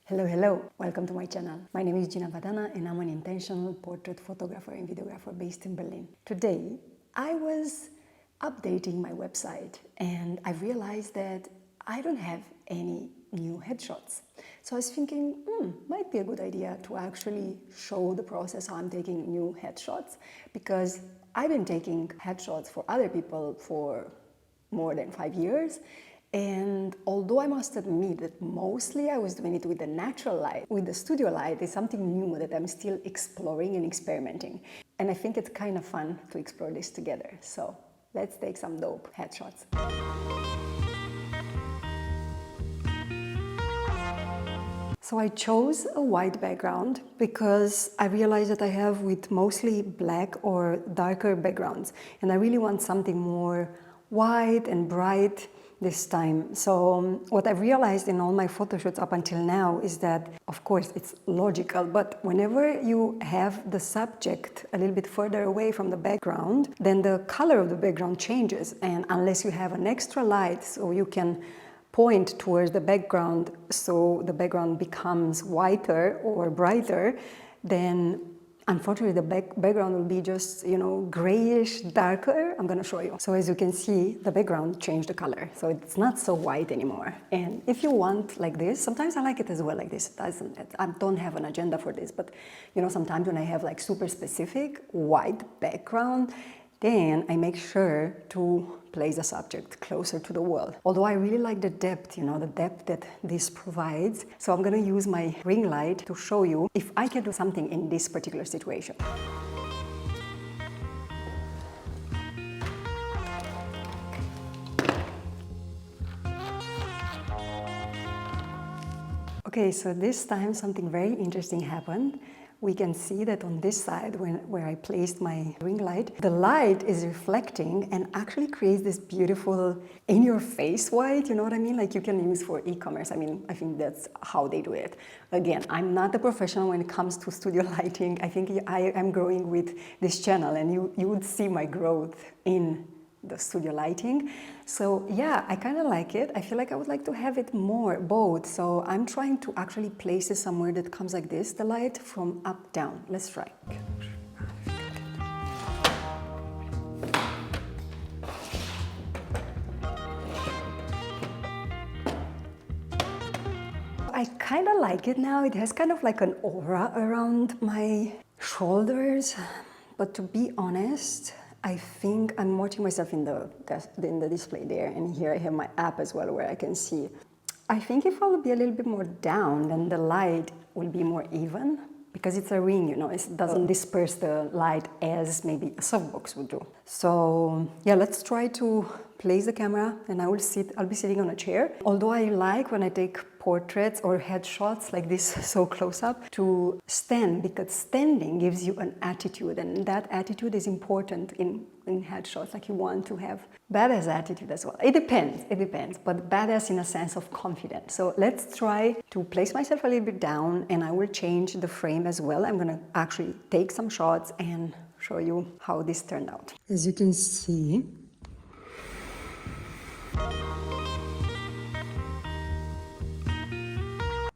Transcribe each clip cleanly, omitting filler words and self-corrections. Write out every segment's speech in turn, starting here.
Hello, hello! Welcome to my channel. My name is Gina Vadana and I'm an intentional portrait photographer and videographer based in Berlin. Today, I was updating my website and I realized that I don't have any new headshots. So I was thinking, might be a good idea to actually show the process how I'm taking new headshots, because I've been taking headshots for other people for more than 5 years. And although I must admit that mostly I was doing it with the natural light, with the studio light is something new that I'm still exploring and experimenting. And I think it's kind of fun to explore this together. So let's take some dope headshots. So I chose a white background because I realized that I have with mostly black or darker backgrounds. And I really want something more white and bright this time. So what I've realized in all my photo shoots up until now is that, of course, it's logical, but whenever you have the subject a little bit further away from the background, then the color of the background changes. And unless you have an extra light so you can point towards the background so the background becomes whiter or brighter, then unfortunately the background will be just, grayish, darker. I'm gonna show you. So as you can see, the background changed the color. So it's not so white anymore. And if you want like this, sometimes I like it as well like this. I don't have an agenda for this, but sometimes when I have like super specific white background, then I make sure to place the subject closer to the wall. Although I really like the depth, the depth that this provides. So I'm gonna use my ring light to show you if I can do something in this particular situation. Okay, so this time something very interesting happened. We can see that on this side, where I placed my ring light, the light is reflecting and actually creates this beautiful in-your-face white, you know what I mean? Like you can use for e-commerce. I think that's how they do it. Again, I'm not a professional when it comes to studio lighting. I think I am growing with this channel, and you would see my growth in the studio lighting. So yeah, I kind of like it. I feel like I would like to have it more, both. So I'm trying to actually place it somewhere that comes like this, the light from up down. Let's try. I kind of like it now. It has kind of like an aura around my shoulders, but to be honest, I think I'm watching myself in the display there, and here I have my app as well where I can see. I think if I will be a little bit more down, then the light will be more even, because it's a ring, it doesn't disperse the light as maybe a softbox would do. So yeah, let's try to place the camera, and I'll be sitting on a chair. Although I like when I take portraits or headshots like this so close up to stand, because standing gives you an attitude, and that attitude is important in headshots. Like you want to have badass attitude as well. It depends, but badass in a sense of confidence. So let's try to place myself a little bit down, and I will change the frame as well. I'm gonna actually take some shots and show you how this turned out. As you can see,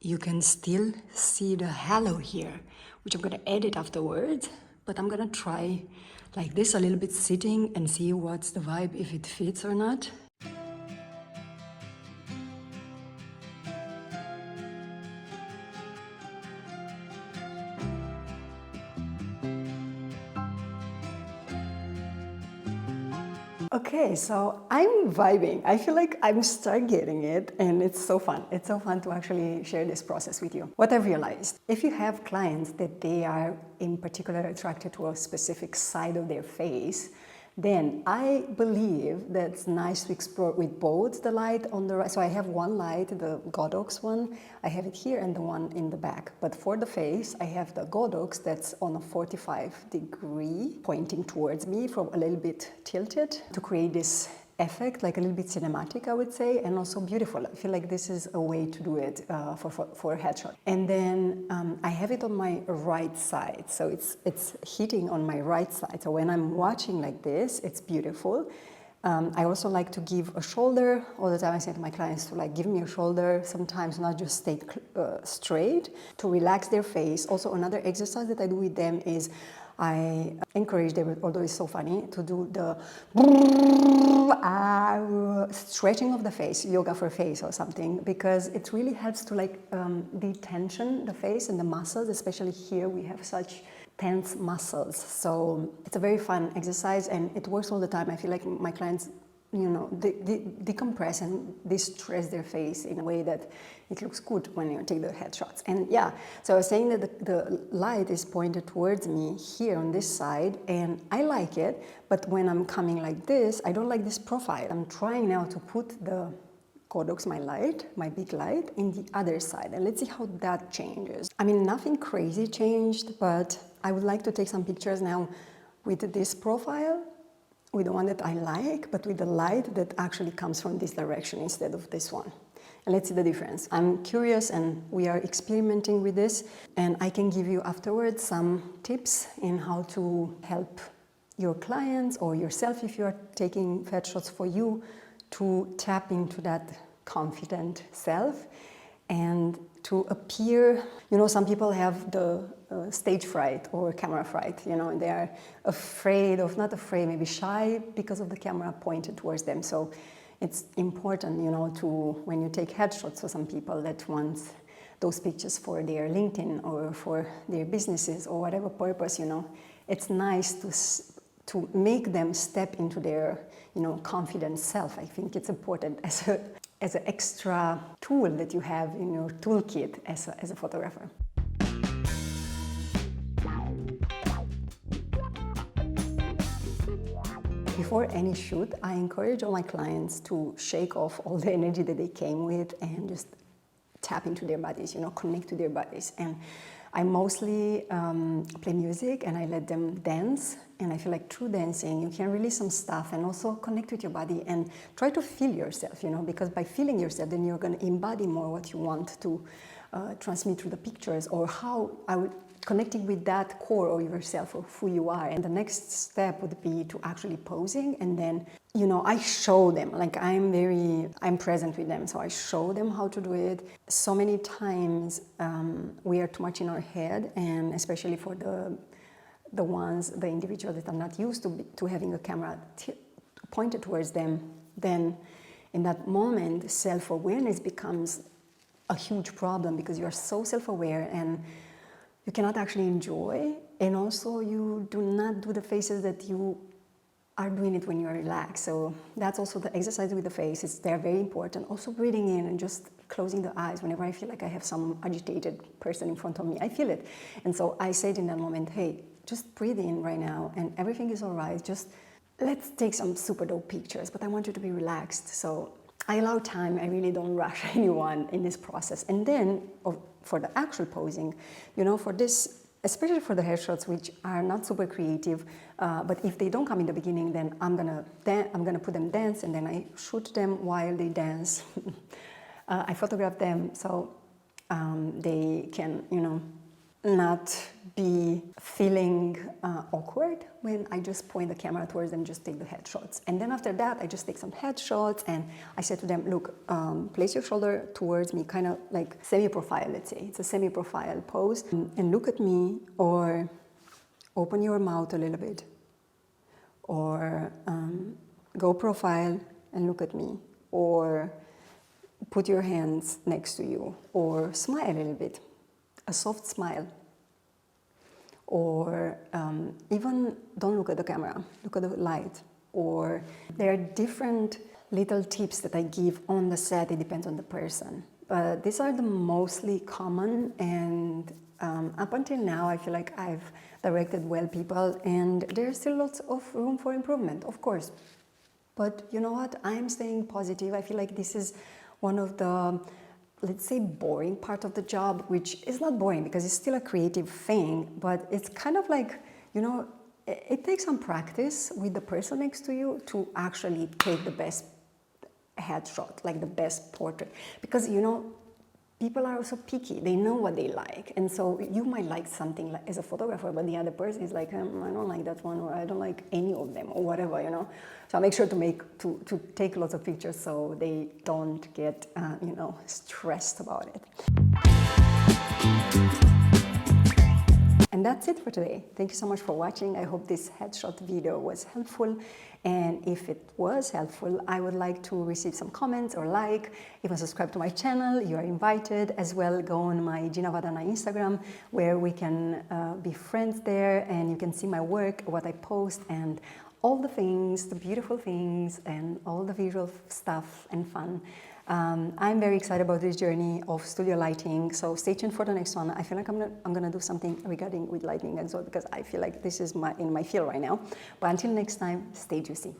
you can still see the halo here, which I'm gonna edit afterwards, but I'm gonna try like this a little bit sitting and see what's the vibe, if it fits or not. Okay, so I'm vibing. I feel like I'm start getting it, and it's so fun. It's so fun to actually share this process with you. What I realized, if you have clients that they are in particular attracted to a specific side of their face, then I believe that's nice to explore with both the light on the right. So I have one light, the Godox one, I have it here, and the one in the back. But for the face, I have the Godox that's on a 45-degree pointing towards me, from a little bit tilted, to create this effect, like a little bit cinematic, I would say, and also beautiful. I feel like this is a way to do it for a headshot. And then I have it on my right side, so it's hitting on my right side. So when I'm watching like this, it's beautiful. I also like to give a shoulder. All the time I say to my clients to like give me a shoulder, sometimes not just stay straight, to relax their face. Also another exercise that I do with them is I encourage them, although it's so funny, to do the stretching of the face, yoga for face or something, because it really helps to like detension the face and the muscles, especially here we have such tense muscles. So it's a very fun exercise and it works all the time. I feel like my clients, you know, they decompress and de-stress their face in a way that it looks good when you take the headshots. And yeah, so I was saying that the light is pointed towards me here on this side, and I like it, but when I'm coming like this, I don't like this profile. I'm trying now to put the Codox, my light, my big light, in the other side, and let's see how that changes. I mean, nothing crazy changed, but I would like to take some pictures now with this profile, with the one that I like, but with the light that actually comes from this direction instead of this one. And let's see the difference. I'm curious and we are experimenting with this, and I can give you afterwards some tips in how to help your clients or yourself, if you are taking headshots for you, to tap into that confident self and to appear, you know, some people have the stage fright or camera fright, you know, and they are afraid of, not afraid, maybe shy because of the camera pointed towards them. So it's important, you know, to, when you take headshots for some people that want those pictures for their LinkedIn or for their businesses or whatever purpose, you know, it's nice to make them step into their, you know, confident self. I think it's important as an extra tool that you have in your toolkit as a photographer. Before any shoot, I encourage all my clients to shake off all the energy that they came with and just tap into their bodies, you know, connect to their bodies. And I mostly play music and I let them dance, and I feel like through dancing you can release some stuff and also connect with your body and try to feel yourself, you know, because by feeling yourself then you're going to embody more what you want to transmit through the pictures, or how I would connecting with that core of yourself, of who you are. And the next step would be to actually posing, and then, you know, I show them, like I'm present with them, so I show them how to do it. So many times we are too much in our head, and especially for the individuals that are not used to having a camera pointed towards them, then in that moment self-awareness becomes a huge problem, because you are so self-aware and you cannot actually enjoy, and also you do not do the faces that you are doing it when you are relaxed. So that's also the exercise with the face. They're very important. Also breathing in and just closing the eyes. Whenever I feel like I have some agitated person in front of me, I feel it. And so I said in that moment, hey, just breathe in right now and everything is all right. Just let's take some super dope pictures, but I want you to be relaxed. So I allow time. I really don't rush anyone in this process. And then for the actual posing, you know, for this, especially for the headshots, which are not super creative, but if they don't come in the beginning, then I'm gonna put them dance, and then I shoot them while they dance. I photograph them so they can, you know, not be feeling awkward when I just point the camera towards them, just take the headshots. And then after that, I just take some headshots, and I said to them, look, place your shoulder towards me, kind of like semi-profile, let's say. It's a semi-profile pose. And look at me, or open your mouth a little bit, or go profile and look at me, or put your hands next to you, or smile a little bit. A soft smile, or even don't look at the camera, look at the light. Or there are different little tips that I give on the set. It depends on the person, but these are the mostly common, and up until now I feel like I've directed well people, and there's still lots of room for improvement, of course. But you know what, I'm staying positive. I feel like this is one of the, let's say, boring part of the job, which is not boring because it's still a creative thing, but it's kind of like, you know, it takes some practice with the person next to you to actually take the best headshot, like the best portrait. Because, you know, people are also picky. They know what they like. And so you might like something like, as a photographer, but the other person is like, I don't like that one, or I don't like any of them, or whatever, you know. So I make sure to take lots of pictures so they don't get, stressed about it. And that's it for today. Thank you so much for watching. I hope this headshot video was helpful. And if it was helpful, I would like to receive some comments or like. Even subscribe to my channel, you are invited. As well, go on my Gina Vadana Instagram, where we can be friends there, and you can see my work, what I post, and all the things, the beautiful things, and all the visual stuff and fun. I'm very excited about this journey of studio lighting, so stay tuned for the next one. I feel like I'm gonna do something regarding with lighting as well, because I feel like this is in my field right now. But until next time, stay juicy.